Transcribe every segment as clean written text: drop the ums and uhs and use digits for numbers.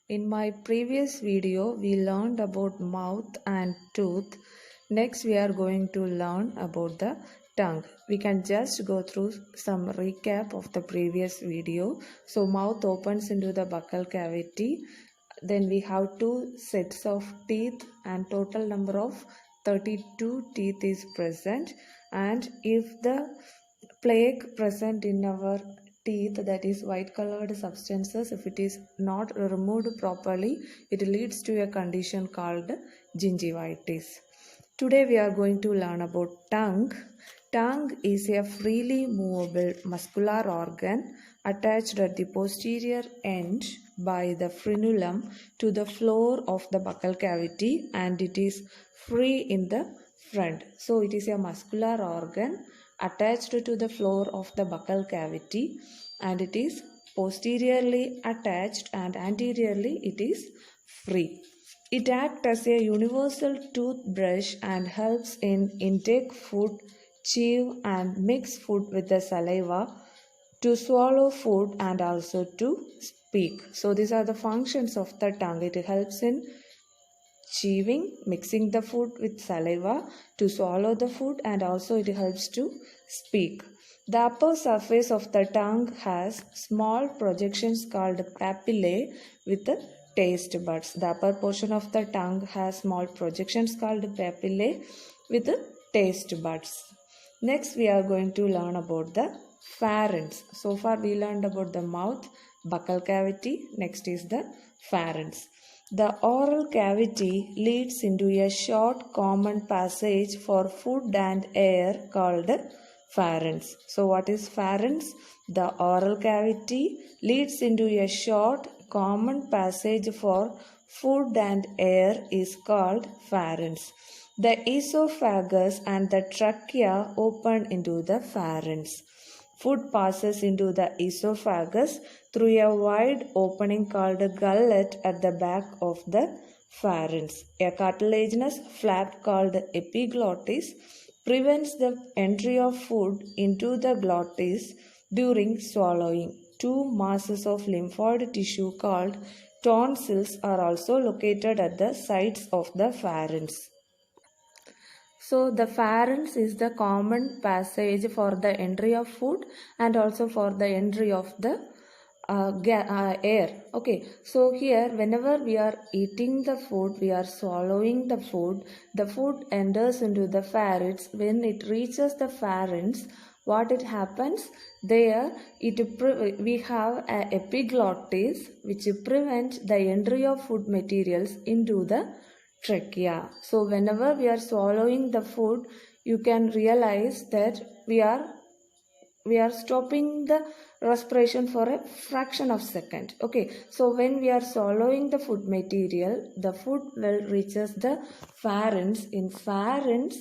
In my previous video, we learned about mouth and tooth. Next, we are going to learn about the tongue. We can just go through some recap of the previous video. So, mouth opens into the buccal cavity. Then we have two sets of teeth and total number of 32 teeth is present. And if the plaque present in our teeth, that is white colored substances, if it is not removed properly, it leads to a condition called gingivitis. Today we are going to learn about tongue. Tongue is a freely movable muscular organ attached at the posterior end by the frenulum to the floor of the buccal cavity, and it is free in the front. So it is a muscular organ attached to the floor of the buccal cavity, and it is posteriorly attached and anteriorly it is free. It acts as a universal toothbrush and helps in intake food, chew and mix food with the saliva, to swallow food and also to speak. So these are the functions of the tongue. It helps in chewing, mixing the food with saliva, to swallow the food, and also it helps to speak. The upper surface of the tongue has small projections called papillae with the taste buds. The upper portion of the tongue has small projections called papillae with the taste buds. Next, we are going to learn about the pharynx. So far we learned about the mouth, buccal cavity. Next is the pharynx. The oral cavity leads into a short common passage for food and air called pharynx. So what is pharynx? The oral cavity leads into a short common passage for food and air is called pharynx. The esophagus and the trachea open into the pharynx. Food passes into the esophagus through a wide opening called a gullet at the back of the pharynx. A cartilaginous flap called epiglottis prevents the entry of food into the glottis during swallowing. Two masses of lymphoid tissue called tonsils are also located at the sides of the pharynx. So the pharynx is the common passage for the entry of food and also for the entry of the air. Okay, so here whenever we are eating the food, we are swallowing the food enters into the pharynx. When it reaches the pharynx, what it happens? There we have an epiglottis which prevents the entry of food materials into the trachea. So whenever we are swallowing the food, you can realize that we are stopping the respiration for a fraction of a second. Okay, so when we are swallowing the food material, the food will reaches the pharynx. In pharynx,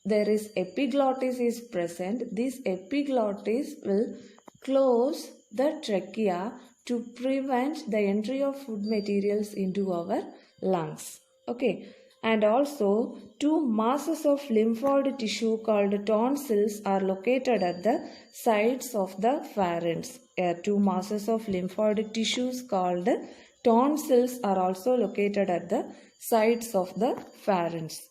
there is epiglottis is present. This epiglottis will close the trachea to prevent the entry of food materials into our lungs. Okay, and also two masses of lymphoid tissue called tonsils are located at the sides of the pharynx. Two masses of lymphoid tissues called tonsils are also located at the sides of the pharynx.